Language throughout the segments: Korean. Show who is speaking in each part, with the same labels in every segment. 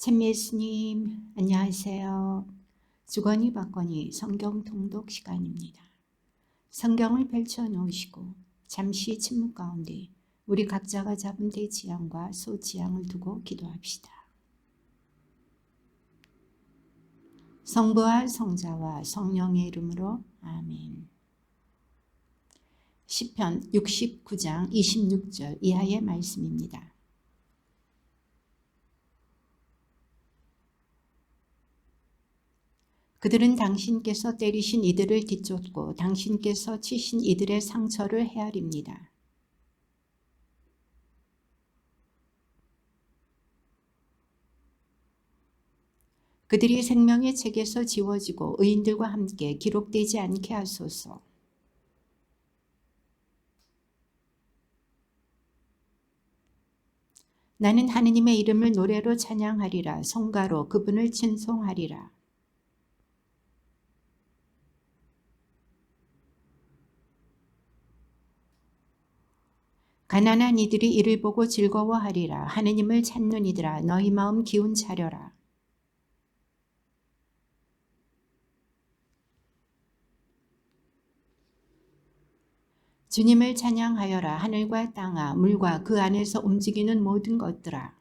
Speaker 1: 찬미 예수님, 안녕하세요. 주거니 받거니 성경 통독 시간입니다. 성경을 펼쳐 놓으시고 잠시 침묵 가운데 우리 각자가 잡은 대지향과 소지향을 두고 기도합시다. 성부와 성자와 성령의 이름으로 아멘. 시편 69장 26절 이하의 말씀입니다. 그들은 당신께서 때리신 이들을 뒤쫓고 당신께서 치신 이들의 상처를 헤아립니다. 그들이 생명의 책에서 지워지고 의인들과 함께 기록되지 않게 하소서. 나는 하느님의 이름을 노래로 찬양하리라. 성가로 그분을 찬송하리라. 가난한 이들이 이를 보고 즐거워하리라. 하느님을 찾는 이들아 너희 마음 기운 차려라. 주님을 찬양하여라. 하늘과 땅아 물과 그 안에서 움직이는 모든 것들아.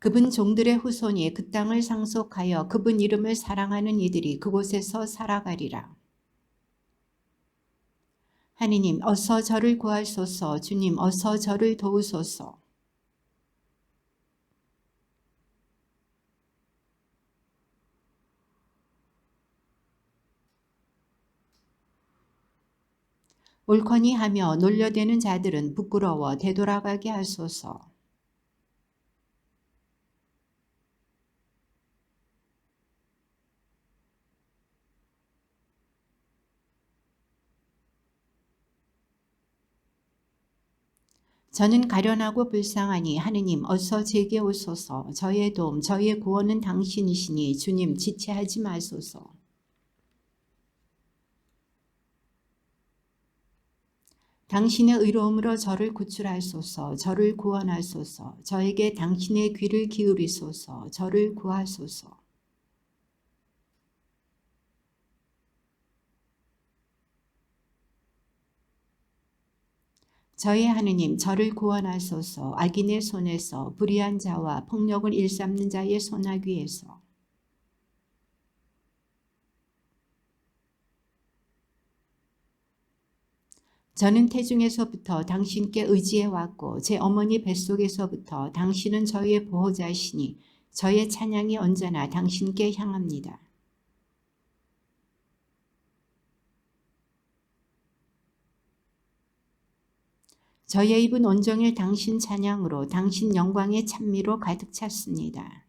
Speaker 1: 그분 종들의 후손이 그 땅을 상속하여 그분 이름을 사랑하는 이들이 그곳에서 살아가리라. 하느님 어서 저를 구하소서. 주님 어서 저를 도우소서. 옳거니 하며 놀려대는 자들은 부끄러워 되돌아가게 하소서. 저는 가련하고 불쌍하니 하느님 어서 제게 오소서. 저의 도움 저의 구원은 당신이시니 주님 지체하지 마소서. 당신의 의로움으로 저를 구출하소서. 저를 구원하소서. 저에게 당신의 귀를 기울이소서. 저를 구하소서. 저의 하느님 저를 구원하소서. 악인의 손에서 불의한 자와 폭력을 일삼는 자의 손아귀에서 저는 태중에서부터 당신께 의지해 왔고 제 어머니 뱃속에서부터 당신은 저의 보호자시니 저의 찬양이 언제나 당신께 향합니다. 저의 입은 온종일 당신 찬양으로 당신 영광의 찬미로 가득 찼습니다.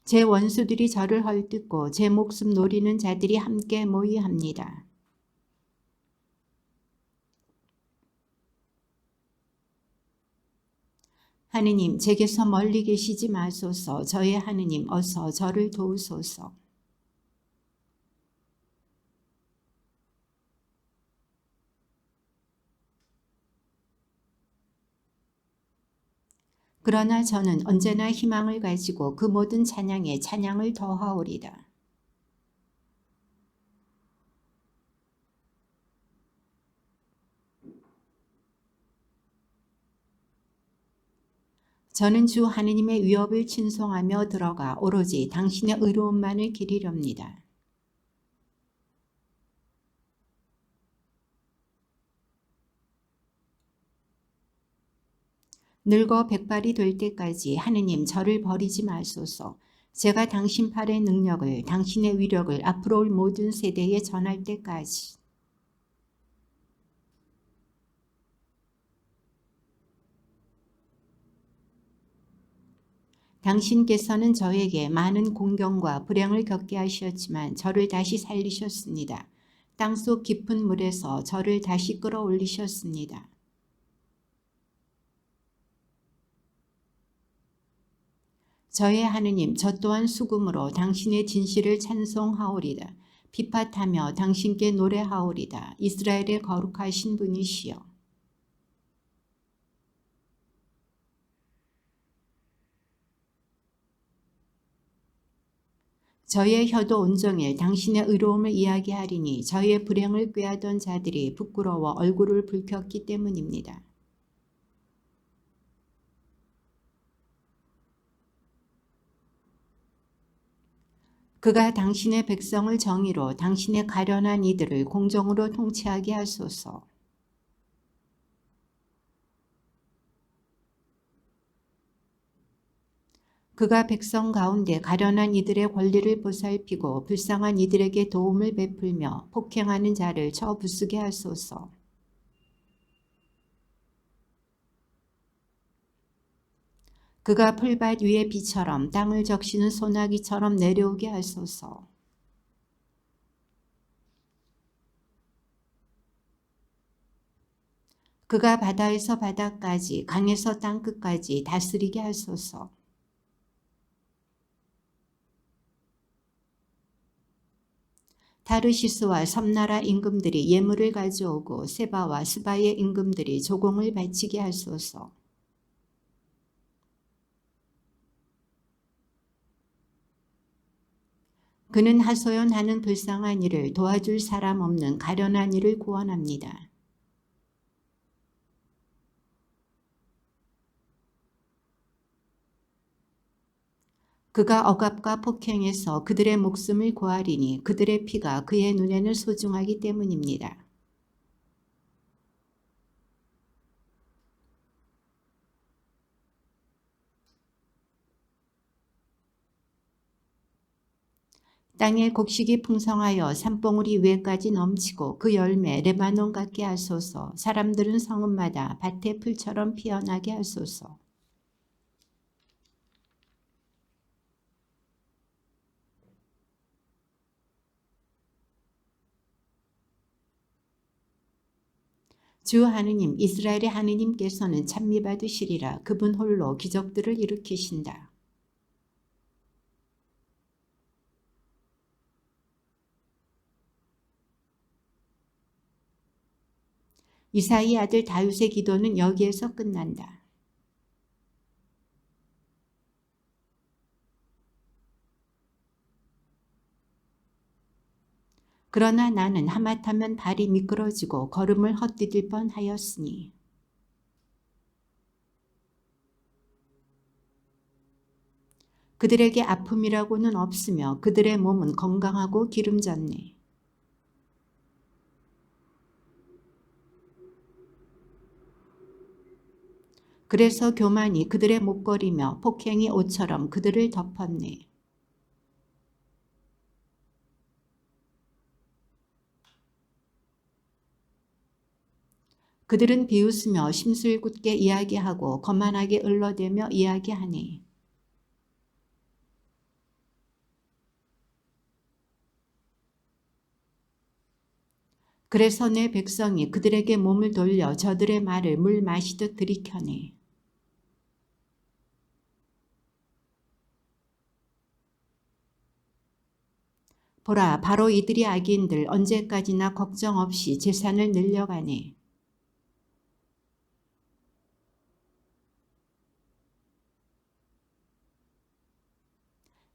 Speaker 1: 제 원수들이 저를 헐뜯고 제 목숨 노리는 자들이 함께 모의합니다. 하느님 제게서 멀리 계시지 마소서. 저의 하느님 어서 저를 도우소서. 그러나 저는 언제나 희망을 가지고 그 모든 찬양에 찬양을 더하오리다. 저는 주 하느님의 위협을 친송하며 들어가 오로지 당신의 의로움만을 기리렵니다. 늙어 백발이 될 때까지 하느님 저를 버리지 마소서. 제가 당신 팔의 능력을 당신의 위력을 앞으로 올 모든 세대에 전할 때까지. 당신께서는 저에게 많은 공경과 불행을 겪게 하셨지만 저를 다시 살리셨습니다. 땅속 깊은 물에서 저를 다시 끌어올리셨습니다. 저의 하느님, 저 또한 수금으로 당신의 진실을 찬송하오리다. 비팟하며 당신께 노래하오리다. 이스라엘의 거룩하신 분이시여. 저의 혀도 온종일 당신의 의로움을 이야기하리니 저의 불행을 꾀하던 자들이 부끄러워 얼굴을 붉혔기 때문입니다. 그가 당신의 백성을 정의로 당신의 가련한 이들을 공정으로 통치하게 하소서. 그가 백성 가운데 가련한 이들의 권리를 보살피고 불쌍한 이들에게 도움을 베풀며 폭행하는 자를 쳐부수게 하소서. 그가 풀밭 위의 비처럼 땅을 적시는 소나기처럼 내려오게 하소서. 그가 바다에서 바다까지 강에서 땅끝까지 다스리게 하소서. 타르시스와 섬나라 임금들이 예물을 가져오고 세바와 스바의 임금들이 조공을 바치게 하소서. 그는 하소연하는 불쌍한 이를 도와줄 사람 없는 가련한 이를 구원합니다. 그가 억압과 폭행에서 그들의 목숨을 구하리니 그들의 피가 그의 눈에는 소중하기 때문입니다. 땅의 곡식이 풍성하여 산봉우리 위에까지 넘치고 그 열매 레바논 같게 하소서. 사람들은 성읍마다 밭의 풀처럼 피어나게 하소서. 주 하느님, 이스라엘의 하느님께서는 찬미받으시리라. 그분 홀로 기적들을 일으키신다. 이사이 아들 다윗의 기도는 여기에서 끝난다. 그러나 나는 하마터면 발이 미끄러지고 걸음을 헛디딜 뻔하였으니 그들에게 아픔이라고는 없으며 그들의 몸은 건강하고 기름졌네. 그래서 교만이 그들의 목걸이며 폭행이 옷처럼 그들을 덮었네. 그들은 비웃으며 심술궂게 이야기하고 거만하게 을러대며 이야기하네. 그래서 내 백성이 그들에게 몸을 돌려 저들의 말을 물 마시듯 들이켜내. 보라, 바로 이들이 악인들 언제까지나 걱정 없이 재산을 늘려가네.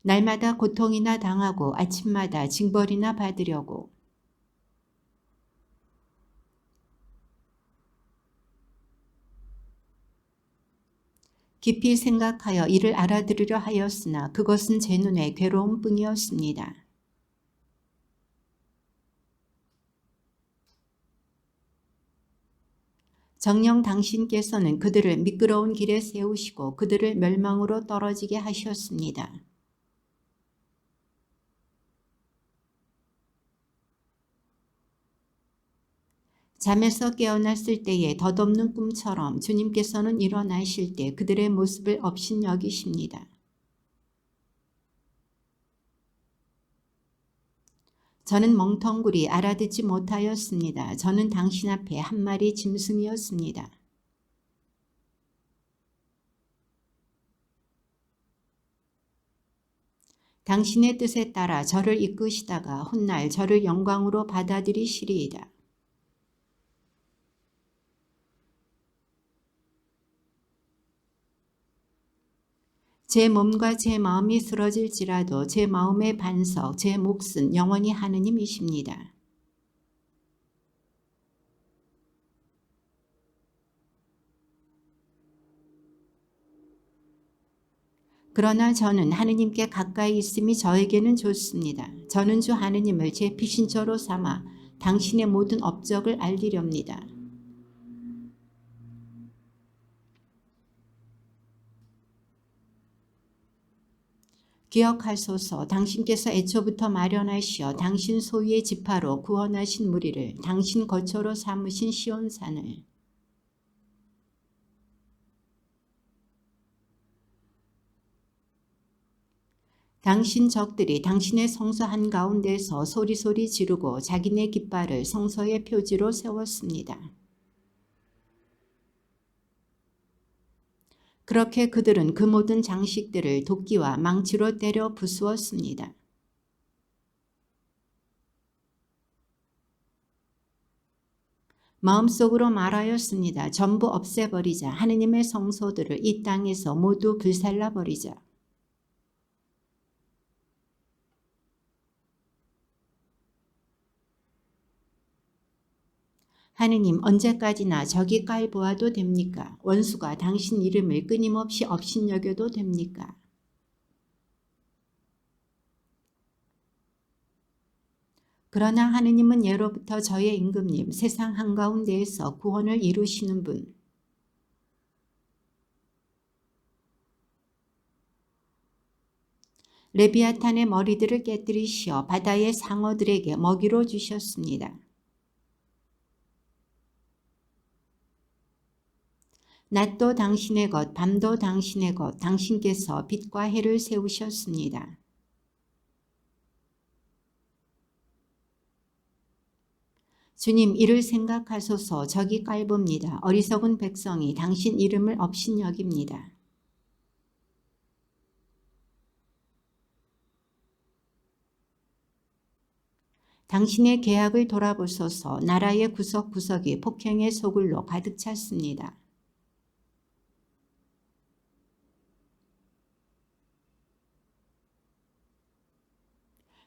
Speaker 1: 날마다 고통이나 당하고 아침마다 징벌이나 받으려고. 깊이 생각하여 이를 알아들으려 하였으나 그것은 제 눈에 괴로움뿐이었습니다. 정녕 당신께서는 그들을 미끄러운 길에 세우시고 그들을 멸망으로 떨어지게 하셨습니다. 잠에서 깨어났을 때의 덧없는 꿈처럼 주님께서는 일어나실 때 그들의 모습을 업신여기십니다. 저는 멍텅구리 알아듣지 못하였습니다. 저는 당신 앞에 한 마리 짐승이었습니다. 당신의 뜻에 따라 저를 이끄시다가 훗날 저를 영광으로 받아들이시리이다. 제 몸과 제 마음이 쓰러질지라도 제 마음의 반석, 제 몫은 영원히 하느님이십니다. 그러나 저는 하느님께 가까이 있음이 저에게는 좋습니다. 저는 주 하느님을 제 피신처로 삼아 당신의 모든 업적을 알리렵니다. 기억하소서. 당신께서 애초부터 마련하시어 당신 소유의 지파로 구원하신 무리를 당신 거처로 삼으신 시온산을 당신 적들이 당신의 성소 한가운데서 소리소리 지르고 자기네 깃발을 성소의 표지로 세웠습니다. 그렇게 그들은 그 모든 장식들을 도끼와 망치로 때려 부수었습니다. 마음속으로 말하였습니다. 전부 없애버리자. 하느님의 성소들을 이 땅에서 모두 불살라버리자. 하느님, 언제까지나 저기 깔보아도 됩니까? 원수가 당신 이름을 끊임없이 업신여겨도 됩니까? 그러나 하느님은 예로부터 저의 임금님, 세상 한가운데에서 구원을 이루시는 분, 레비아탄의 머리들을 깨뜨리시어 바다의 상어들에게 먹이로 주셨습니다. 낮도 당신의 것, 밤도 당신의 것, 당신께서 빛과 해를 세우셨습니다. 주님, 이를 생각하소서. 저기 깔봅니다. 어리석은 백성이 당신 이름을 업신여깁니다. 당신의 계약을 돌아보소서. 나라의 구석구석이 폭행의 소굴로 가득 찼습니다.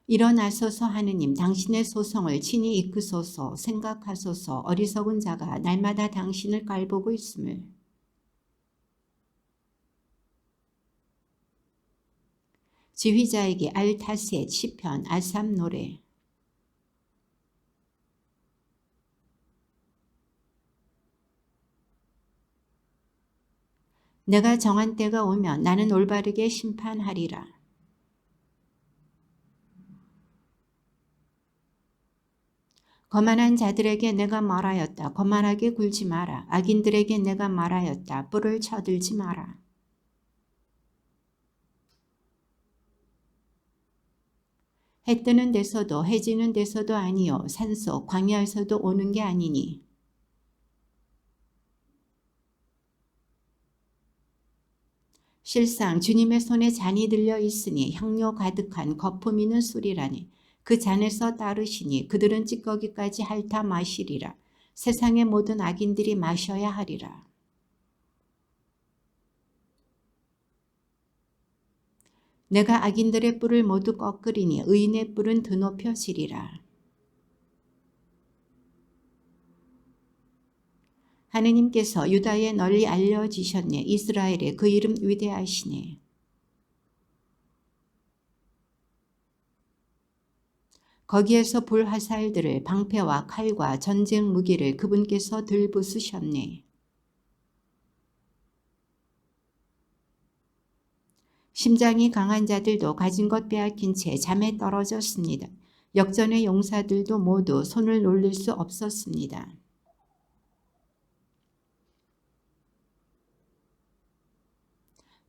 Speaker 1: 일어나소서. 하느님, 당신의 소성을 친히 이끄소서. 생각하소서. 어리석은 자가 날마다 당신을 깔보고 있음을. 지휘자에게 알타셋, 시편, 아삽 노래. 내가 정한 때가 오면 나는 올바르게 심판하리라. 거만한 자들에게 내가 말하였다. 거만하게 굴지 마라. 악인들에게 내가 말하였다. 뿔을 쳐들지 마라. 해 뜨는 데서도 해 지는 데서도 아니요 산속 광야에서도 오는 게 아니니 실상 주님의 손에 잔이 들려 있으니 향료 가득한 거품 있는 술이라니 그 잔에서 따르시니 그들은 찌꺼기까지 핥아 마시리라. 세상의 모든 악인들이 마셔야 하리라. 내가 악인들의 뿔을 모두 꺾으리니 의인의 뿔은 드높여지리라. 하느님께서 유다에 널리 알려지셨네. 이스라엘의 그 이름 위대하시네. 거기에서 불화살들을 방패와 칼과 전쟁 무기를 그분께서 들부수셨네. 심장이 강한 자들도 가진 것 빼앗긴 채 잠에 떨어졌습니다. 역전의 용사들도 모두 손을 놀릴 수 없었습니다.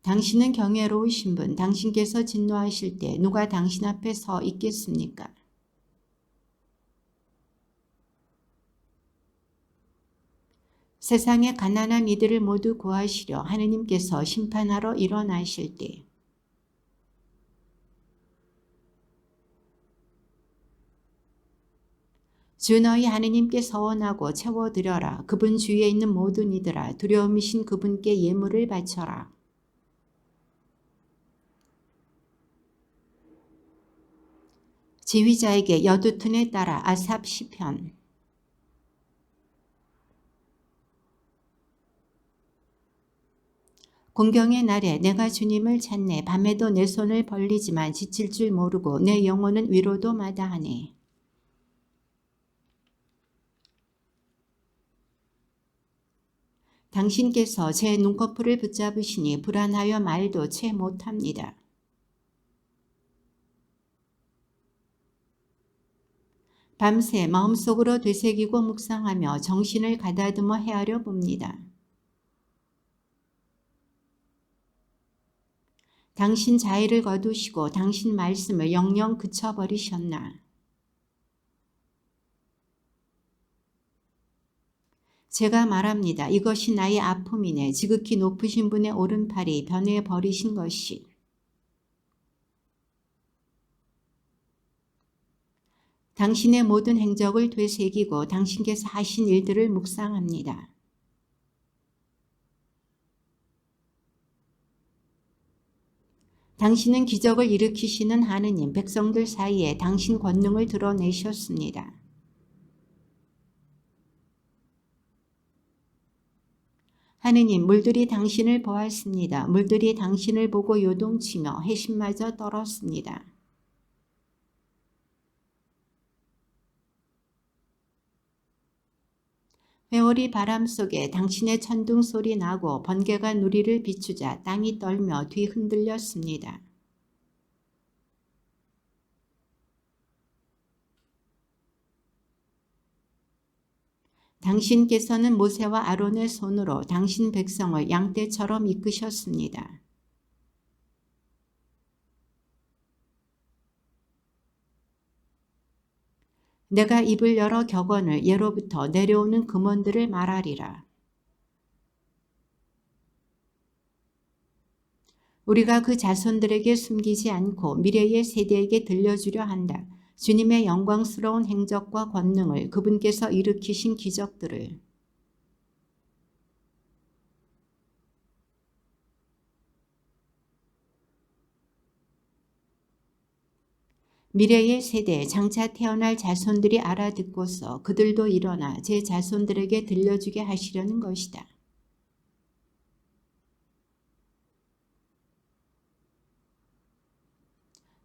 Speaker 1: 당신은 경외로우신 분, 당신께서 진노하실 때 누가 당신 앞에 서 있겠습니까? 세상의 가난한 이들을 모두 구하시려 하느님께서 심판하러 일어나실 때 주 너희 하느님께 서원하고 채워드려라. 그분 주위에 있는 모든 이들아 두려움이신 그분께 예물을 바쳐라. 지휘자에게 여두툰에 따라 아삽 시편. 공경의 날에 내가 주님을 찾네. 밤에도 내 손을 벌리지만 지칠 줄 모르고 내 영혼은 위로도 마다하네. 당신께서 제 눈꺼풀을 붙잡으시니 불안하여 말도 채 못합니다. 밤새 마음속으로 되새기고 묵상하며 정신을 가다듬어 헤아려 봅니다. 당신 자애를 거두시고 당신 말씀을 영영 그쳐버리셨나. 제가 말합니다. 이것이 나의 아픔이네. 지극히 높으신 분의 오른팔이 변해버리신 것이. 당신의 모든 행적을 되새기고 당신께서 하신 일들을 묵상합니다. 당신은 기적을 일으키시는 하느님, 백성들 사이에 당신 권능을 드러내셨습니다. 하느님, 물들이 당신을 보았습니다. 물들이 당신을 보고 요동치며 해심마저 떨었습니다. 회오리 바람 속에 당신의 천둥 소리 나고 번개가 누리를 비추자 땅이 떨며 뒤흔들렸습니다. 당신께서는 모세와 아론의 손으로 당신 백성을 양떼처럼 이끄셨습니다. 내가 입을 열어 격언을 예로부터 내려오는 금원들을 말하리라. 우리가 그 자손들에게 숨기지 않고 미래의 세대에게 들려주려 한다. 주님의 영광스러운 행적과 권능을, 그분께서 일으키신 기적들을. 미래의 세대, 장차 태어날 자손들이 알아듣고서 그들도 일어나 제 자손들에게 들려주게 하시려는 것이다.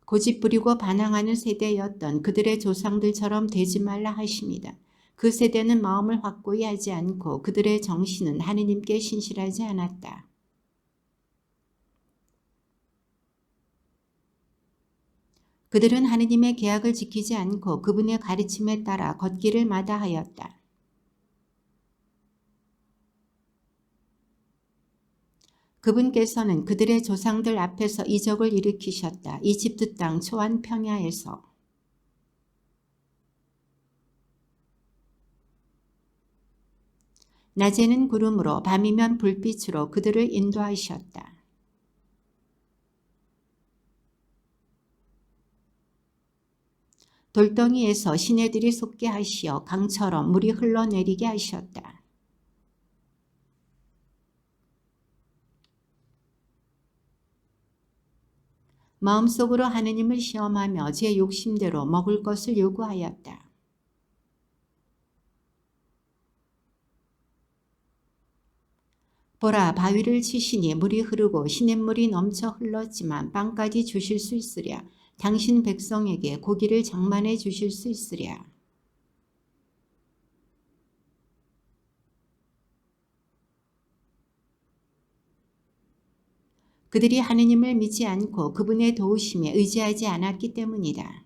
Speaker 1: 고집부리고 반항하는 세대였던 그들의 조상들처럼 되지 말라 하십니다. 그 세대는 마음을 확고히 하지 않고 그들의 정신은 하느님께 신실하지 않았다. 그들은 하느님의 계약을 지키지 않고 그분의 가르침에 따라 걷기를 마다하였다. 그분께서는 그들의 조상들 앞에서 이적을 일으키셨다. 이집트 땅 초안 평야에서. 낮에는 구름으로 밤이면 불빛으로 그들을 인도하셨다. 돌덩이에서 시내들이 솟게 하시어 강처럼 물이 흘러내리게 하셨다. 마음속으로 하느님을 시험하며 제 욕심대로 먹을 것을 요구하였다. 보라, 바위를 치시니 물이 흐르고 시냇물이 넘쳐 흘렀지만 빵까지 주실 수 있으랴. 당신 백성에게 고기를 장만해 주실 수 있으랴. 그들이 하느님을 믿지 않고 그분의 도우심에 의지하지 않았기 때문이다.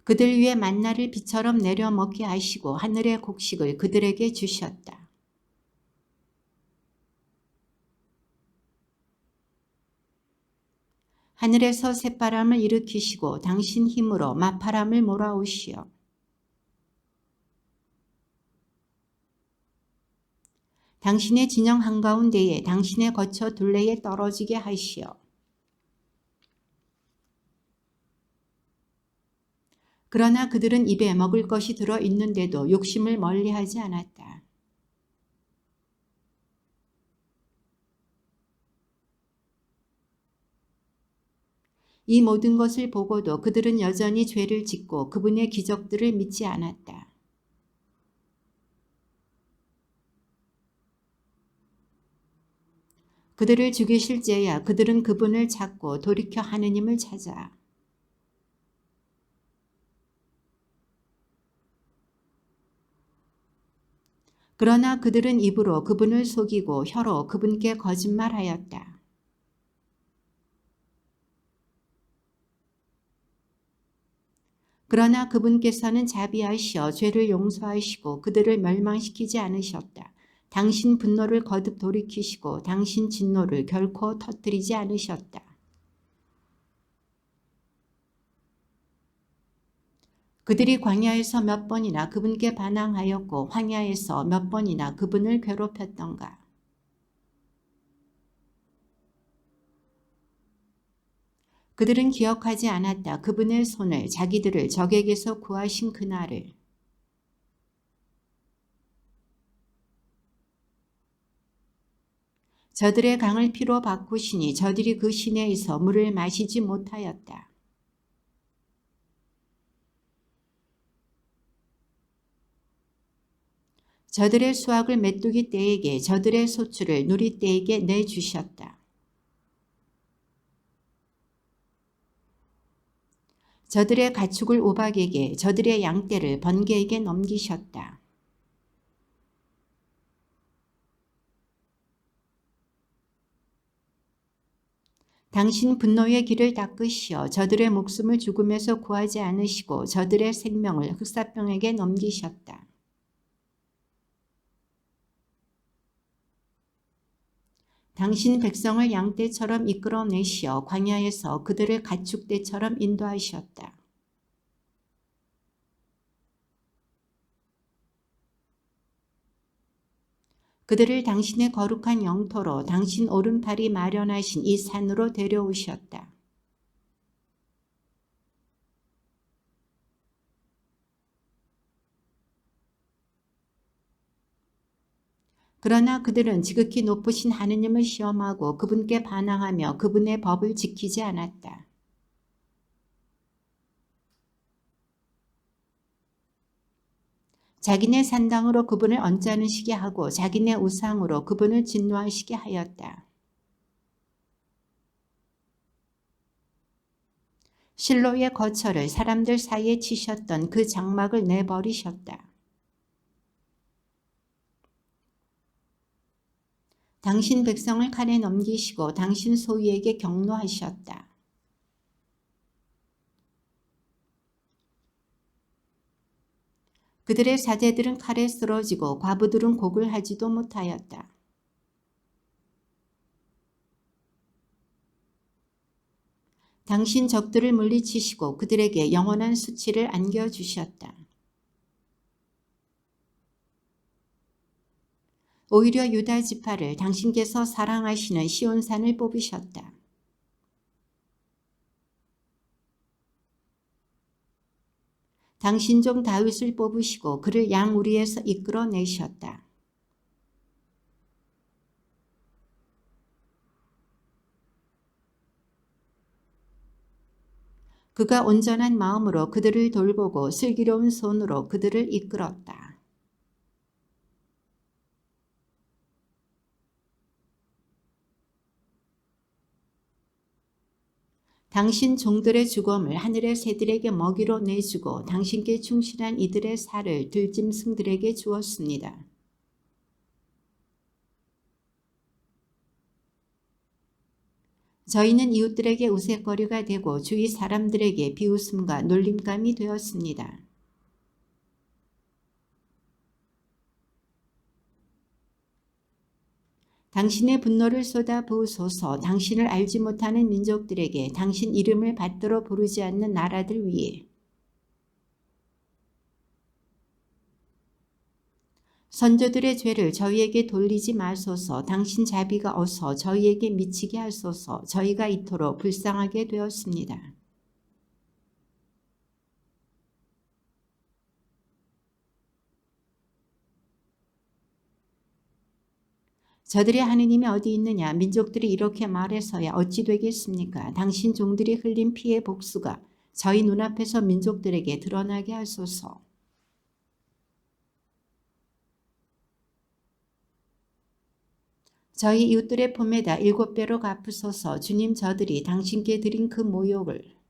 Speaker 1: 그들 위에 만나를 비처럼 내려 먹게 하시고 하늘의 곡식을 그들에게 주셨다. 하늘에서 새바람을 일으키시고 당신 힘으로 맞바람을 몰아오시어 당신의 진영 한가운데에 당신의 거처 둘레에 떨어지게 하시어 그러나 그들은 입에 먹을 것이 들어 있는데도 욕심을 멀리하지 않았다. 이 모든 것을 보고도 그들은 여전히 죄를 짓고 그분의 기적들을 믿지 않았다. 그들을 죽이실제야 그들은 그분을 찾고 돌이켜 하느님을 찾아 그러나 그들은 입으로 그분을 속이고 혀로 그분께 거짓말하였다. 그러나 그분께서는 자비하시어 죄를 용서하시고 그들을 멸망시키지 않으셨다. 당신 분노를 거듭 돌이키시고 당신 진노를 결코 터뜨리지 않으셨다. 그들이 광야에서 몇 번이나 그분께 반항하였고 황야에서 몇 번이나 그분을 괴롭혔던가. 그들은 기억하지 않았다. 그분의 손을 자기들을 적에게서 구하신 그날을. 저들의 강을 피로 바꾸시니 저들이 그 시내에서 물을 마시지 못하였다. 저들의 수확을 메뚜기 떼에게 저들의 소출을 누리 떼에게 내주셨다. 저들의 가축을 우박에게 저들의 양떼를 번개에게 넘기셨다. 당신 분노의 길을 닦으시어 저들의 목숨을 죽음에서 구하지 않으시고 저들의 생명을 흑사병에게 넘기셨다. 당신 백성을 양떼처럼 이끌어내시어 광야에서 그들을 가축떼처럼 인도하셨다. 그들을 당신의 거룩한 영토로 당신 오른팔이 마련하신 이 산으로 데려오셨다. 그러나 그들은 지극히 높으신 하느님을 시험하고 그분께 반항하며 그분의 법을 지키지 않았다. 자기네 산당으로 그분을 언짢으시게 하고 자기네 우상으로 그분을 진노하시게 하였다. 실로의 거처를 사람들 사이에 치셨던 그 장막을 내버리셨다. 당신 백성을 칼에 넘기시고 당신 소유에게 경노하셨다. 그들의 사제들은 칼에 쓰러지고 과부들은 곡을 하지도 못하였다. 당신 적들을 물리치시고 그들에게 영원한 수치를 안겨주셨다. 오히려 유다 지파를 당신께서 사랑하시는 시온산을 뽑으셨다. 당신 종 다윗을 뽑으시고 그를 양우리에서 이끌어내셨다. 그가 온전한 마음으로 그들을 돌보고 슬기로운 손으로 그들을 이끌었다. 당신 종들의 죽음을 하늘의 새들에게 먹이로 내주고 당신께 충실한 이들의 살을 들짐승들에게 주었습니다. 저희는 이웃들에게 우스갯거리가 되고 주위 사람들에게 비웃음과 놀림감이 되었습니다. 당신의 분노를 쏟아 부으소서. 당신을 알지 못하는 민족들에게 당신 이름을 받들어 부르지 않는 나라들 위에 선조들의 죄를 저희에게 돌리지 마소서. 당신 자비가 어서 저희에게 미치게 하소서. 저희가 이토록 불쌍하게 되었습니다. 저들의 하느님이 어디 있느냐? 민족들이 이렇게 말해서야 어찌 되겠습니까? 당신 종들이 흘린 피의 복수가 저희 눈앞에서 민족들에게 드러나게 하소서. 저희 이웃들의 품에다 7배로 갚으소서. 주님, 저들이 당신께 드린 그 모욕을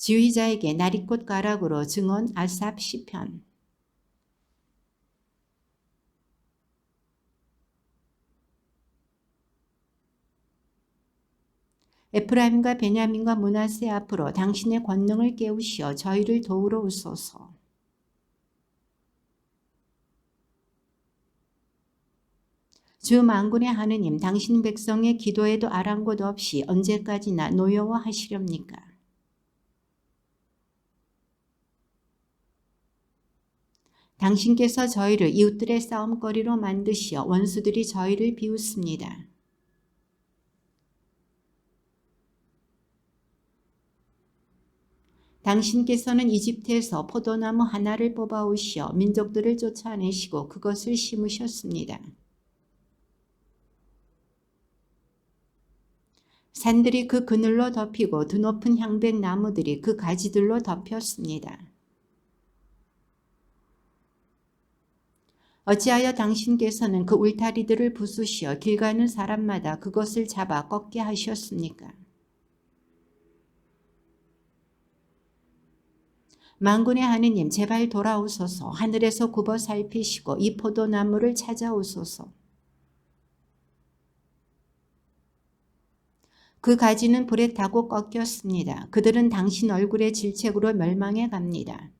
Speaker 1: 지휘자에게 나리꽃 가락으로 증언. 아삽 시편. 에프라임과 베냐민과 므낫세 앞으로 당신의 권능을 깨우시어 저희를 도우러 오소서. 주 만군의 하느님, 당신 백성의 기도에도 아랑곳 없이 언제까지나 노여워하시렵니까? 당신께서 저희를 이웃들의 싸움거리로 만드시어 원수들이 저희를 비웃습니다. 당신께서는 이집트에서 포도나무 하나를 뽑아오시어 민족들을 쫓아내시고 그것을 심으셨습니다. 산들이 그 그늘로 덮이고 드높은 향백나무들이 그 가지들로 덮였습니다. 어찌하여 당신께서는 그 울타리들을 부수시어 길 가는 사람마다 그것을 잡아 꺾게 하셨습니까? 만군의 하느님, 제발 돌아오소서. 하늘에서 굽어 살피시고 이 포도나무를 찾아오소서. 그 가지는 불에 타고 꺾였습니다. 그들은 당신 얼굴의 질책으로 멸망해 갑니다.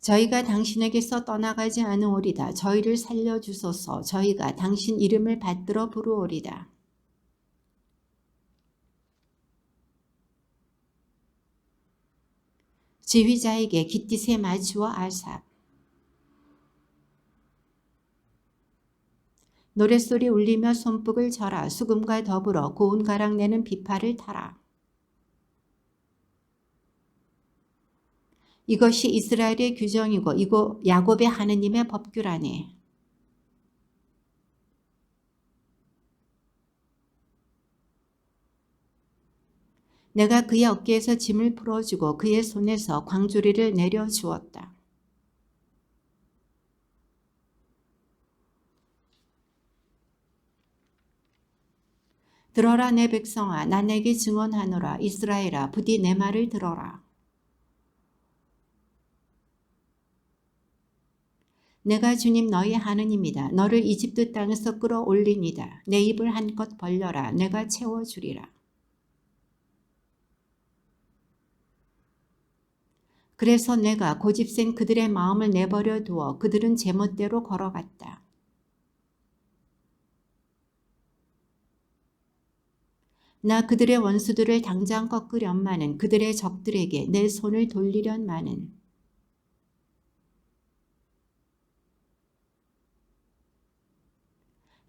Speaker 1: 저희가 당신에게서 떠나가지 않으오리다. 저희를 살려주소서. 저희가 당신 이름을 받들어 부르오리다. 지휘자에게 깃딧의 마주와 아삽. 노랫소리 울리며 손뼉을 쳐라. 수금과 더불어 고운 가락 내는 비파를 타라. 이것이 이스라엘의 규정이고 이곳 야곱의 하느님의 법규라네. 내가 그의 어깨에서 짐을 풀어주고 그의 손에서 광주리를 내려주었다. 들어라 내 백성아, 나 내게 증언하노라. 이스라엘아, 부디 내 말을 들어라. 내가 주님 너희 하느님이다. 너를 이집트 땅에서 끌어올리니다. 내 입을 한껏 벌려라. 내가 채워주리라. 그래서 내가 고집센 그들의 마음을 내버려 두어 그들은 제멋대로 걸어갔다. 나 그들의 원수들을 당장 꺾으련마는 그들의 적들에게 내 손을 돌리련마는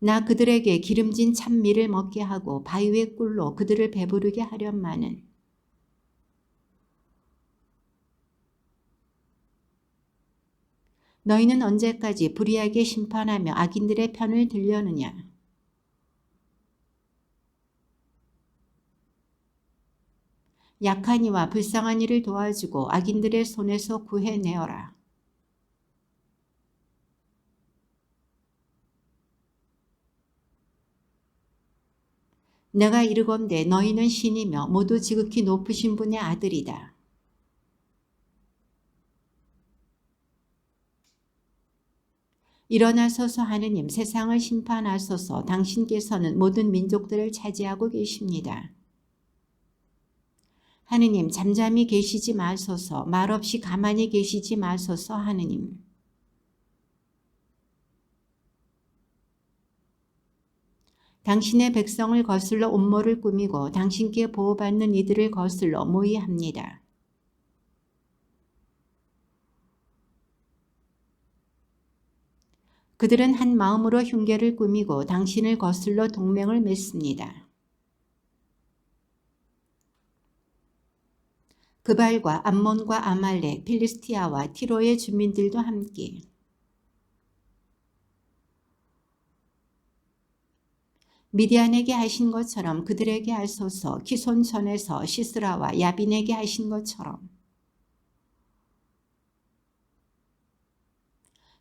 Speaker 1: 나 그들에게 기름진 찬미를 먹게 하고 바위의 꿀로 그들을 배부르게 하련마는 너희는 언제까지 불의하게 심판하며 악인들의 편을 들려느냐. 약한 이와 불쌍한 이를 도와주고 악인들의 손에서 구해내어라. 내가 이르건대 너희는 신이며 모두 지극히 높으신 분의 아들이다. 일어나소서 하느님, 세상을 심판하소서. 당신께서는 모든 민족들을 차지하고 계십니다. 하느님, 잠잠히 계시지 마소서. 말없이 가만히 계시지 마소서 하느님. 당신의 백성을 거슬러 음모를 꾸미고 당신께 보호받는 이들을 거슬러 모의합니다. 그들은 한 마음으로 흉계를 꾸미고 당신을 거슬러 동맹을 맺습니다. 그발과 암몬과 아말렉, 필리스티아와 티로의 주민들도 함께 미디안에게 하신 것처럼 그들에게 하소서. 기손천에서 시스라와 야빈에게 하신 것처럼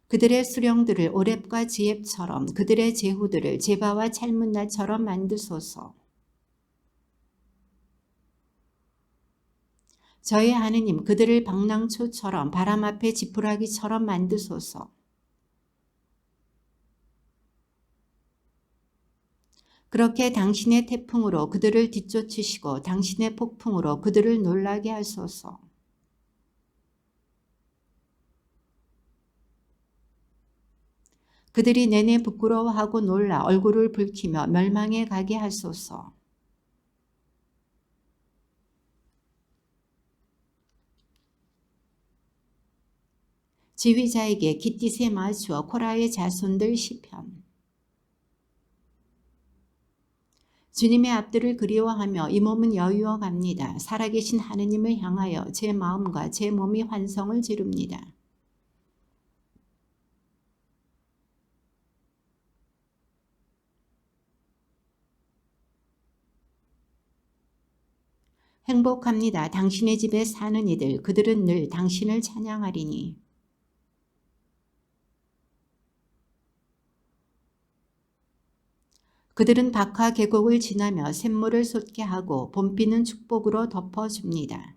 Speaker 1: 그들의 수령들을 오렙과 지앱처럼 그들의 제후들을 제바와 찰문나처럼 만드소서. 저희 하느님 그들을 방랑초처럼 바람 앞에 지푸라기처럼 만드소서. 그렇게 당신의 태풍으로 그들을 뒤쫓으시고 당신의 폭풍으로 그들을 놀라게 하소서. 그들이 내내 부끄러워하고 놀라 얼굴을 붉히며 멸망에 가게 하소서. 지휘자에게 깃딧에 맞추어 코라의 자손들 시편. 주님의 앞들을 그리워하며 이 몸은 여유어 갑니다. 살아계신 하느님을 향하여 제 마음과 제 몸이 환성을 지릅니다. 행복합니다. 당신의 집에 사는 이들, 그들은 늘 당신을 찬양하리니. 그들은 박하 계곡을 지나며 샘물을 솟게 하고 봄비는 축복으로 덮어줍니다.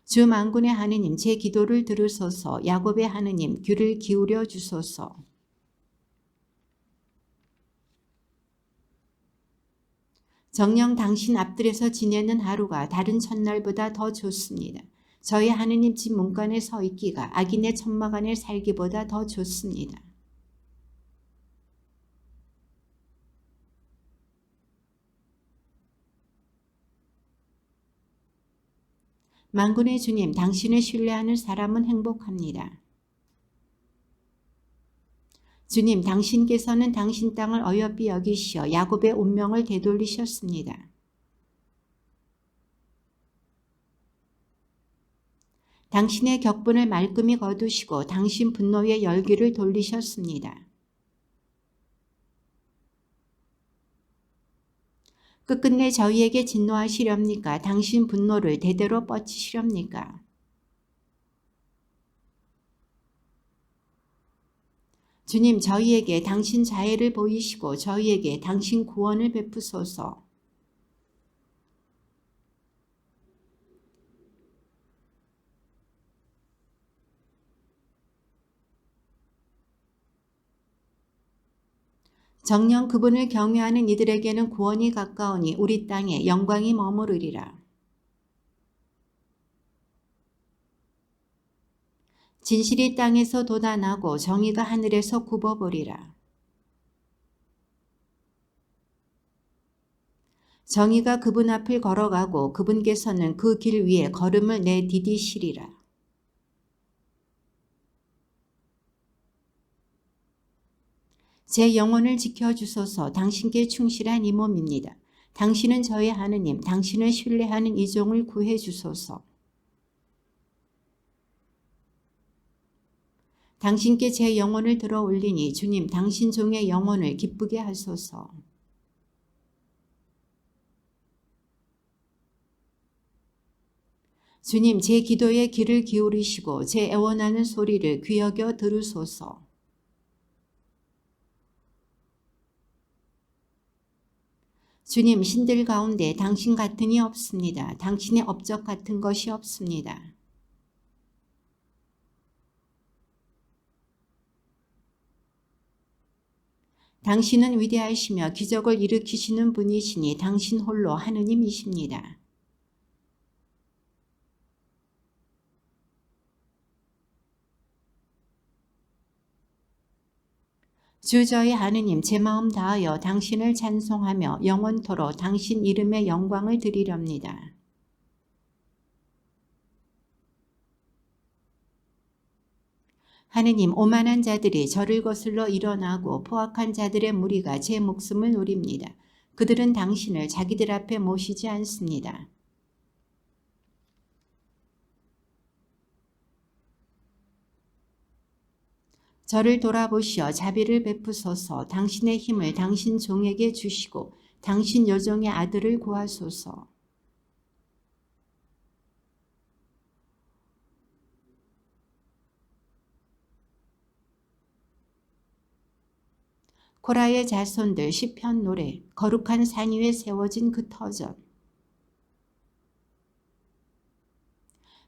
Speaker 1: 주 만군의 하느님 제 기도를 들으소서. 야곱의 하느님 귀를 기울여 주소서. 정녕 당신 앞들에서 지내는 하루가 다른 첫날보다 더 좋습니다. 저희 하느님 집 문간에 서 있기가 악인의 천막 안에 살기보다 더 좋습니다. 만군의 주님, 당신을 신뢰하는 사람은 행복합니다. 주님, 당신께서는 당신 땅을 어여삐 여기시어 야곱의 운명을 되돌리셨습니다. 당신의 격분을 말끔히 거두시고 당신 분노의 열기를 돌리셨습니다. 끝끝내 저희에게 진노하시렵니까? 당신 분노를 대대로 뻗치시렵니까? 주님, 저희에게 당신 자애를 보이시고 저희에게 당신 구원을 베푸소서. 정녕 그분을 경외하는 이들에게는 구원이 가까우니 우리 땅에 영광이 머무르리라. 진실이 땅에서 돋아나고 정의가 하늘에서 굽어버리라. 정의가 그분 앞을 걸어가고 그분께서는 그 길 위에 걸음을 내디디시리라. 제 영혼을 지켜주소서. 당신께 충실한 이 몸입니다. 당신은 저의 하느님, 당신을 신뢰하는 이 종을 구해주소서. 당신께 제 영혼을 들어 올리니 주님, 당신 종의 영혼을 기쁘게 하소서. 주님, 제 기도에 귀를 기울이시고 제 애원하는 소리를 귀여겨 들으소서. 주님, 신들 가운데 당신 같은 이 없습니다. 당신의 업적 같은 것이 없습니다. 당신은 위대하시며 기적을 일으키시는 분이시니 당신 홀로 하느님이십니다. 주 저희 하느님, 제 마음 다하여 당신을 찬송하며 영원토록 당신 이름의 영광을 드리렵니다. 하느님, 오만한 자들이 저를 거슬러 일어나고 포악한 자들의 무리가 제 목숨을 노립니다. 그들은 당신을 자기들 앞에 모시지 않습니다. 저를 돌아보시어 자비를 베푸소서. 당신의 힘을 당신 종에게 주시고 당신 여종의 아들을 구하소서. 코라의 자손들 시편 노래. 거룩한 산 위에 세워진 그 터전.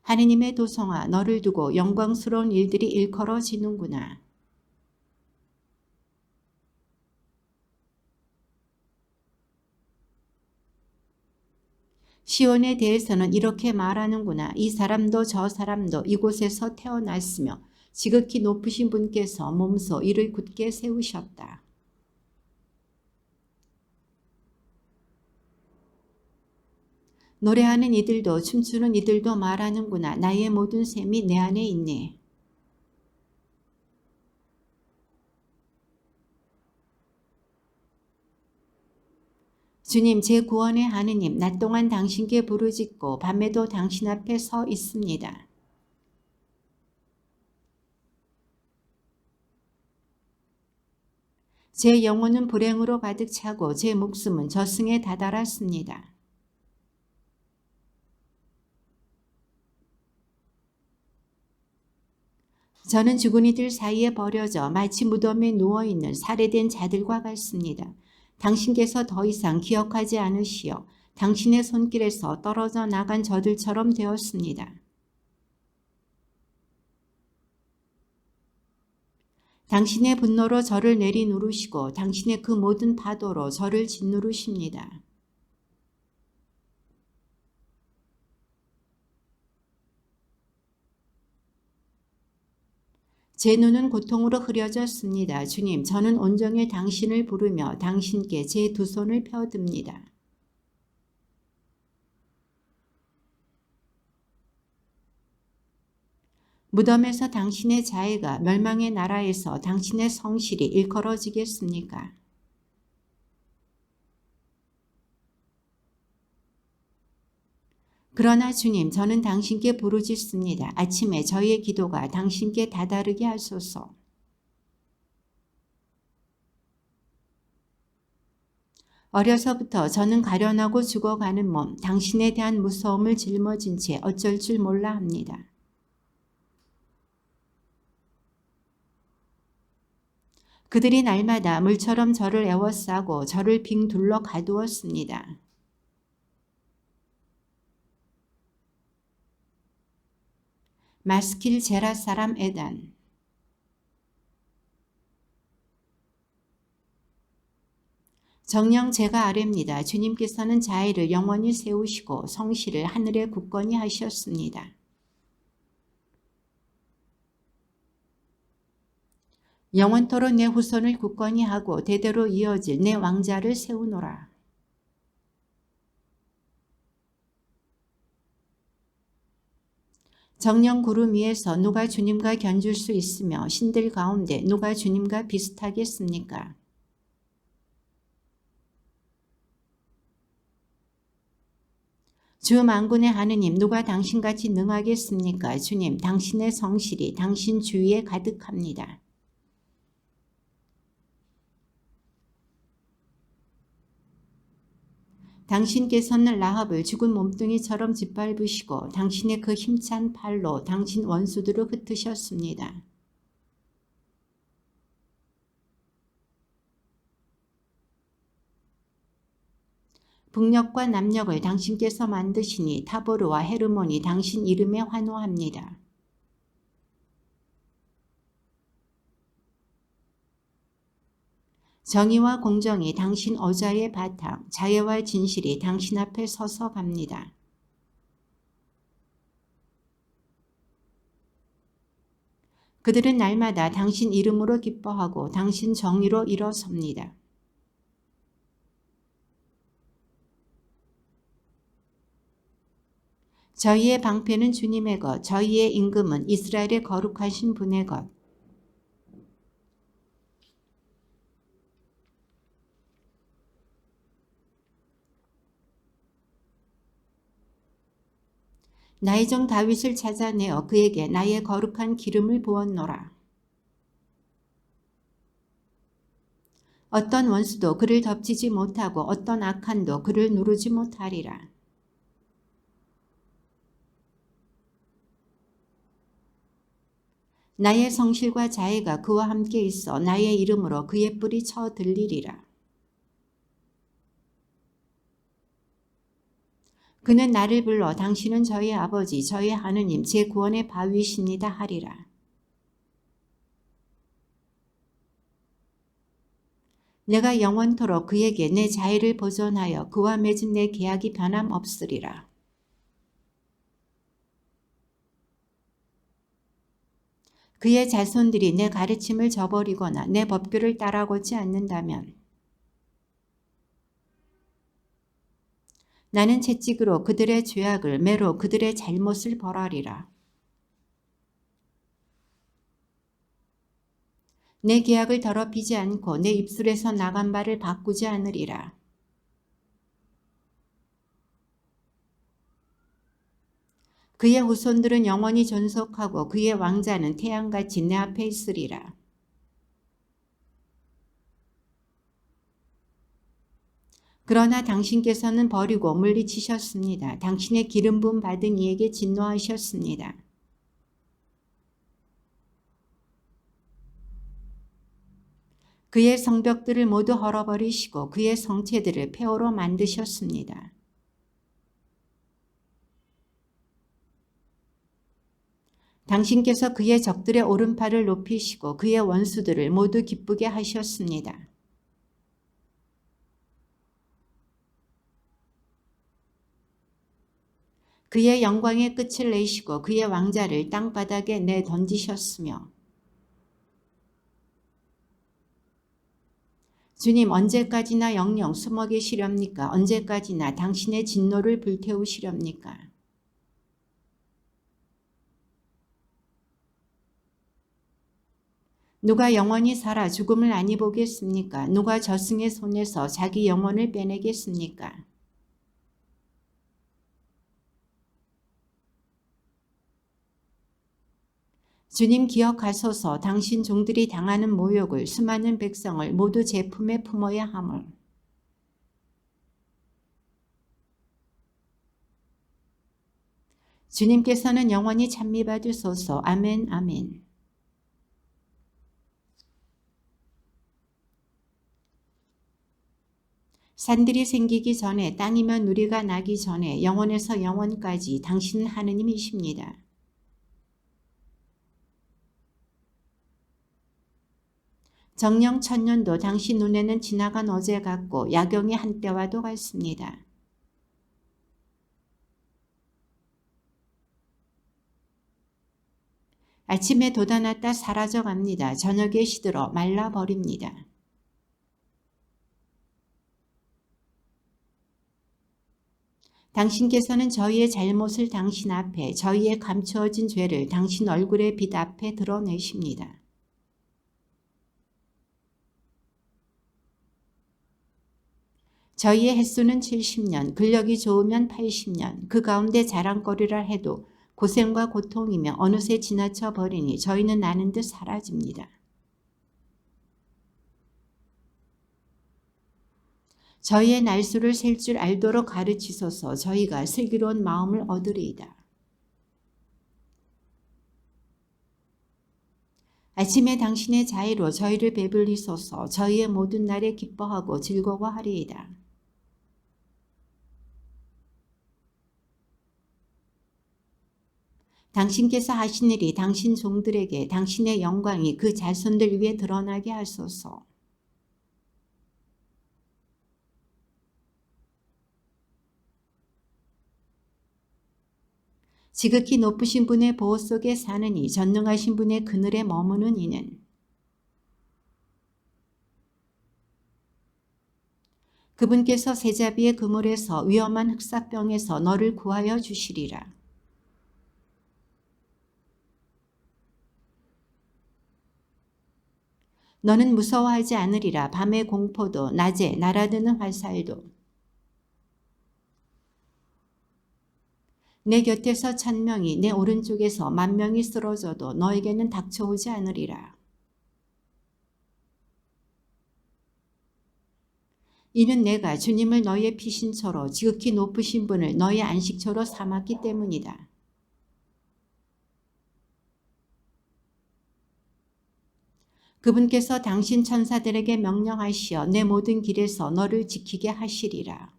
Speaker 1: 하느님의 도성아, 너를 두고 영광스러운 일들이 일컬어지는구나. 시온에 대해서는 이렇게 말하는구나. 이 사람도 저 사람도 이곳에서 태어났으며 지극히 높으신 분께서 몸소 이를 굳게 세우셨다. 노래하는 이들도 춤추는 이들도 말하는구나. 나의 모든 셈이 내 안에 있네. 주님, 제 구원의 하느님, 낮 동안 당신께 부르짖고 밤에도 당신 앞에 서 있습니다. 제 영혼은 불행으로 가득 차고 제 목숨은 저승에 다다랐습니다. 저는 죽은 이들 사이에 버려져 마치 무덤에 누워있는 살해된 자들과 같습니다. 당신께서 더 이상 기억하지 않으시어 당신의 손길에서 떨어져 나간 저들처럼 되었습니다. 당신의 분노로 저를 내리누르시고 당신의 그 모든 파도로 저를 짓누르십니다. 제 눈은 고통으로 흐려졌습니다. 주님, 저는 온종일 당신을 부르며 당신께 제 두 손을 펴듭니다. 무덤에서 당신의 자애가 멸망의 나라에서 당신의 성실이 일컬어지겠습니까? 그러나 주님, 저는 당신께 부르짖습니다. 아침에 저희의 기도가 당신께 다다르게 하소서. 어려서부터 저는 가련하고 죽어가는 몸, 당신에 대한 무서움을 짊어진 채 어쩔 줄 몰라 합니다. 그들이 날마다 물처럼 저를 에워싸고 저를 빙 둘러 가두었습니다. 마스킬 제라 사람 에단. 정녕 제가 아뢰입니다. 주님께서는 자애를 영원히 세우시고 성실을 하늘에 굳건히 하셨습니다. 영원토록 내 후손을 굳건히 하고 대대로 이어질 내 왕자를 세우노라. 정령 구름 위에서 누가 주님과 견줄 수 있으며 신들 가운데 누가 주님과 비슷하겠습니까? 주 만군의 하느님, 누가 당신같이 능하겠습니까? 주님, 당신의 성실이 당신 주위에 가득합니다. 당신께서는 라합을 죽은 몸뚱이처럼 짓밟으시고 당신의 그 힘찬 팔로 당신 원수들을 흩으셨습니다. 북녘과 남녘을 당신께서 만드시니 타보르와 헤르몬이 당신 이름에 환호합니다. 정의와 공정이 당신 어자의 바탕, 자애와 진실이 당신 앞에 서서 갑니다. 그들은 날마다 당신 이름으로 기뻐하고 당신 정의로 일어섭니다. 저희의 방패는 주님의 것, 저희의 임금은 이스라엘의 거룩하신 분의 것. 나의 종 다윗을 찾아내어 그에게 나의 거룩한 기름을 부었노라. 어떤 원수도 그를 덮치지 못하고 어떤 악한도 그를 누르지 못하리라. 나의 성실과 자애가 그와 함께 있어 나의 이름으로 그의 뿔이 쳐들리리라. 그는 나를 불러 당신은 저의 아버지 저의 하느님 제 구원의 바위이십니다 하리라. 내가 영원토록 그에게 내 자애를 보존하여 그와 맺은 내 계약이 변함없으리라. 그의 자손들이 내 가르침을 저버리거나 내 법규를 따라고지 않는다면 나는 채찍으로 그들의 죄악을 매로 그들의 잘못을 벌하리라. 내 계약을 더럽히지 않고 내 입술에서 나간 바를 바꾸지 않으리라. 그의 후손들은 영원히 존속하고 그의 왕자는 태양같이 내 앞에 있으리라. 그러나 당신께서는 버리고 물리치셨습니다. 당신의 기름 부음 받은 이에게 진노하셨습니다. 그의 성벽들을 모두 헐어버리시고 그의 성체들을 폐허로 만드셨습니다. 당신께서 그의 적들의 오른팔을 높이시고 그의 원수들을 모두 기쁘게 하셨습니다. 그의 영광의 끝을 내시고 그의 왕자를 땅바닥에 내던지셨으며 주님 언제까지나 영영 숨어 계시렵니까? 언제까지나 당신의 진노를 불태우시렵니까? 누가 영원히 살아 죽음을 아니 보겠습니까? 누가 저승의 손에서 자기 영혼을 빼내겠습니까? 주님 기억하소서. 당신 종들이 당하는 모욕을 수많은 백성을 모두 제 품에 품어야 함을. 주님께서는 영원히 찬미받으소서. 아멘 아멘. 산들이 생기기 전에 땅이며 누리가 나기 전에 영원에서 영원까지 당신은 하느님이십니다. 정령 천년도 당신 눈에는 지나간 어제 같고 야경의 한때와도 같습니다. 아침에 돋아났다 사라져갑니다. 저녁에 시들어 말라버립니다. 당신께서는 저희의 잘못을 당신 앞에, 저희의 감추어진 죄를 당신 얼굴의 빛 앞에 드러내십니다. 저희의 횟수는 70년, 근력이 좋으면 80년, 그 가운데 자랑거리라 해도 고생과 고통이며 어느새 지나쳐 버리니 저희는 나는 듯 사라집니다. 저희의 날수를 셀 줄 알도록 가르치소서. 저희가 슬기로운 마음을 얻으리이다. 아침에 당신의 자애로 저희를 배불리소서. 저희의 모든 날에 기뻐하고 즐거워하리이다. 당신께서 하신 일이 당신 종들에게 당신의 영광이 그 자손들 위에 드러나게 하소서. 지극히 높으신 분의 보호 속에 사는 이, 전능하신 분의 그늘에 머무는 이는 그분께서 세자비의 그물에서 위험한 흑사병에서 너를 구하여 주시리라. 너는 무서워하지 않으리라. 밤의 공포도 낮에 날아드는 화살도 내 곁에서 1000명이 내 오른쪽에서 10,000명이 쓰러져도 너에게는 닥쳐오지 않으리라. 이는 내가 주님을 너희의 피신처로 지극히 높으신 분을 너희의 안식처로 삼았기 때문이다. 그분께서 당신 천사들에게 명령하시어 내 모든 길에서 너를 지키게 하시리라.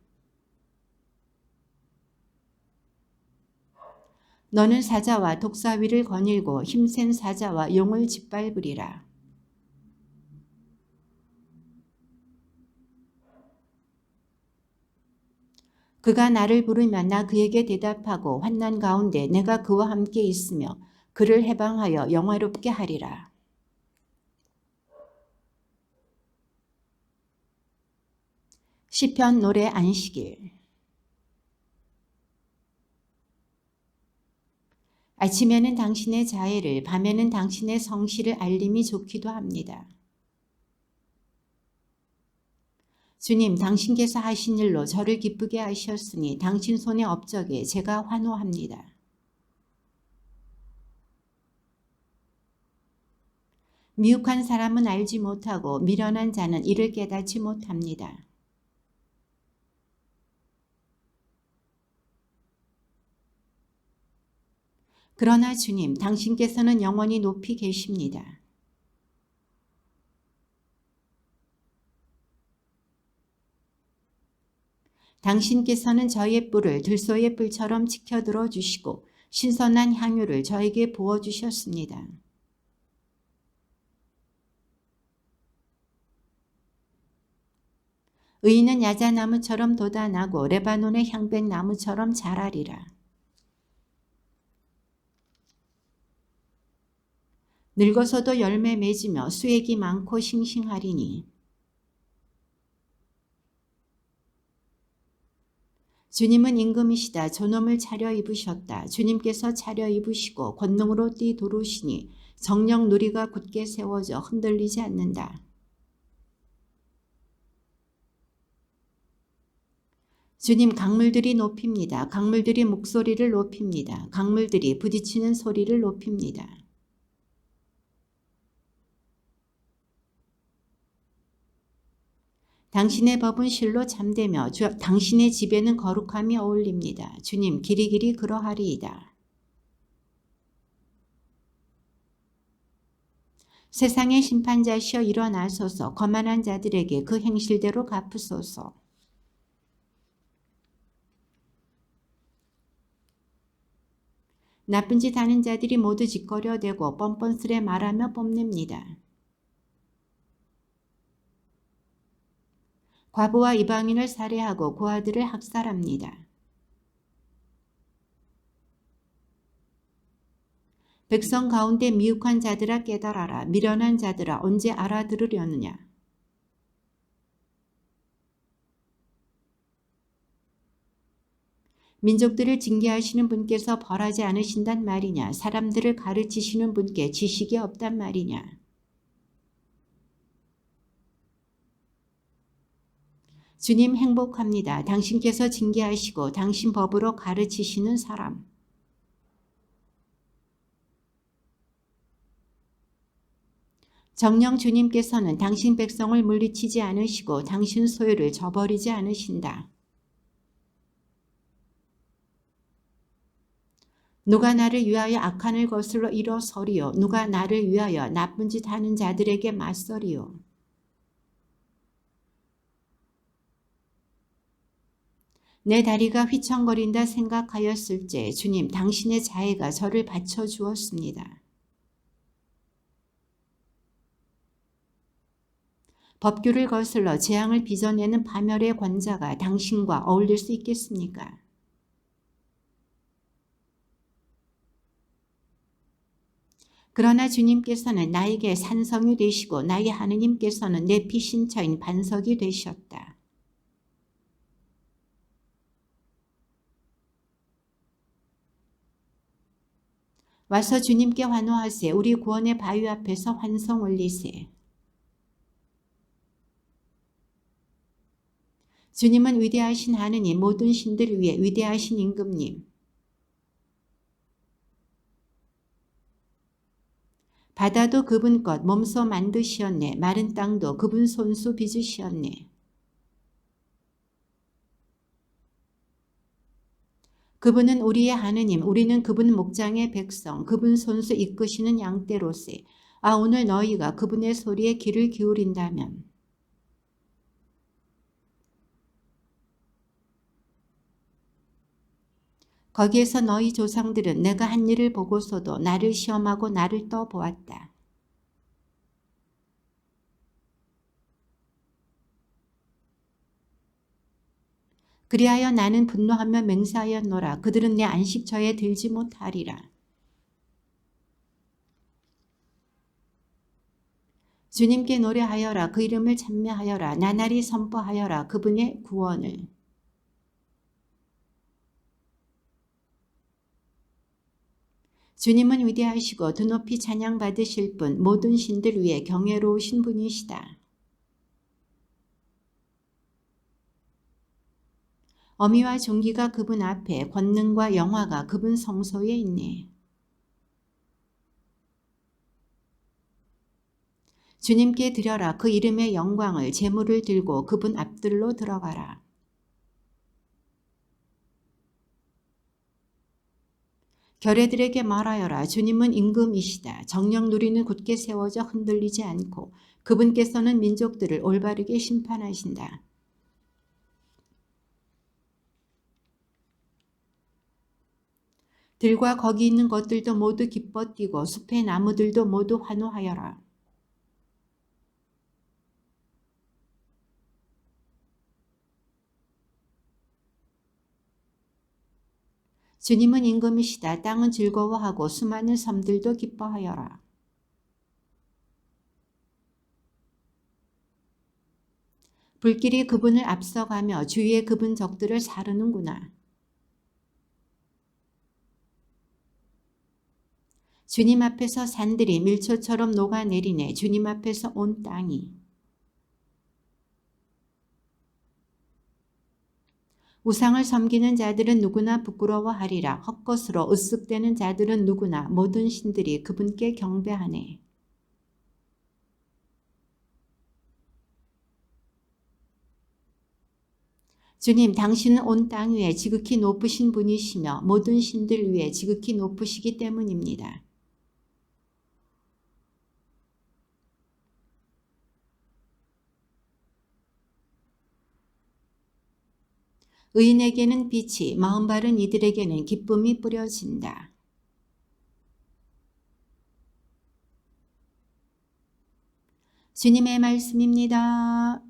Speaker 1: 너는 사자와 독사위를 거닐고 힘센 사자와 용을 짓밟으리라. 그가 나를 부르면 나 그에게 대답하고 환난 가운데 내가 그와 함께 있으며 그를 해방하여 영화롭게 하리라. 시편 노래 안식일. 아침에는 당신의 자애를, 밤에는 당신의 성실을 알림이 좋기도 합니다. 주님, 당신께서 하신 일로 저를 기쁘게 하셨으니 당신 손의 업적에 제가 환호합니다. 미혹한 사람은 알지 못하고 미련한 자는 이를 깨닫지 못합니다. 그러나 주님, 당신께서는 영원히 높이 계십니다. 당신께서는 저의 뿔을 들소의 뿔처럼 지켜들어 주시고 신선한 향유를 저에게 부어주셨습니다. 의인은 야자나무처럼 돋아나고 레바논의 향백나무처럼 자라리라. 늙어서도 열매 맺으며 수액이 많고 싱싱하리니 주님은 임금이시다. 존엄을 차려입으셨다. 주님께서 차려입으시고 권능으로 뛰도르시니 정령 누리가 굳게 세워져 흔들리지 않는다. 주님, 강물들이 높입니다. 강물들이 목소리를 높입니다. 강물들이 부딪히는 소리를 높입니다. 당신의 법은 실로 참되며 당신의 집에는 거룩함이 어울립니다. 주님, 길이길이 그러하리이다. 세상의 심판자시여 일어나소서. 거만한 자들에게 그 행실대로 갚으소서. 나쁜 짓 하는 자들이 모두 짓거려대고 뻔뻔스레 말하며 뽐냅니다. 과부와 이방인을 살해하고 고아들을 학살합니다. 백성 가운데 미혹한 자들아 깨달아라. 미련한 자들아 언제 알아들으려느냐. 민족들을 징계하시는 분께서 벌하지 않으신단 말이냐. 사람들을 가르치시는 분께 지식이 없단 말이냐. 주님 행복합니다. 당신께서 징계하시고 당신 법으로 가르치시는 사람. 정녕 주님께서는 당신 백성을 물리치지 않으시고 당신 소유를 저버리지 않으신다. 누가 나를 위하여 악한 을 거슬러 일어서리요. 누가 나를 위하여 나쁜 짓 하는 자들에게 맞서리요. 내 다리가 휘청거린다 생각하였을째 주님, 당신의 자애가 저를 받쳐주었습니다. 법규를 거슬러 재앙을 빚어내는 파멸의 권자가 당신과 어울릴 수 있겠습니까? 그러나 주님께서는 나에게 산성이 되시고 나의 하느님께서는 내 피신처인 반석이 되셨다. 와서 주님께 환호하세. 우리 구원의 바위 앞에서 환성 올리세. 주님은 위대하신 하느님, 모든 신들 위에 위대하신 임금님. 바다도 그분 것 몸소 만드시었네. 마른 땅도 그분 손수 빚으시었네. 그분은 우리의 하느님, 우리는 그분 목장의 백성, 그분 손수 이끄시는 양떼로세. 아, 오늘 너희가 그분의 소리에 귀를 기울인다면 거기에서 너희 조상들은 내가 한 일을 보고서도 나를 시험하고 나를 떠보았다. 그리하여 나는 분노하며 맹세하였노라. 그들은 내 안식처에 들지 못하리라. 주님께 노래하여라. 그 이름을 찬미하여라. 나날이 선포하여라. 그분의 구원을. 주님은 위대하시고 드높이 찬양받으실 분, 모든 신들 위에 경외로우신 분이시다. 어미와 존귀가 그분 앞에, 권능과 영화가 그분 성소에 있네. 주님께 드려라. 그 이름의 영광을, 제물을 들고 그분 앞들로 들어가라. 결례들에게 말하여라. 주님은 임금이시다. 정령 누리는 굳게 세워져 흔들리지 않고 그분께서는 민족들을 올바르게 심판하신다. 들과 거기 있는 것들도 모두 기뻐 뛰고 숲의 나무들도 모두 환호하여라. 주님은 임금이시다. 땅은 즐거워하고 수많은 섬들도 기뻐하여라. 불길이 그분을 앞서가며 주위의 그분 적들을 사르는구나. 주님 앞에서 산들이 밀초처럼 녹아내리네. 주님 앞에서 온 땅이. 우상을 섬기는 자들은 누구나 부끄러워하리라. 헛것으로 으쓱대는 자들은 누구나 모든 신들이 그분께 경배하네. 주님, 당신은 온 땅 위에 지극히 높으신 분이시며 모든 신들 위에 지극히 높으시기 때문입니다. 의인에게는 빛이, 마음 바른 이들에게는 기쁨이 뿌려진다. 주님의 말씀입니다.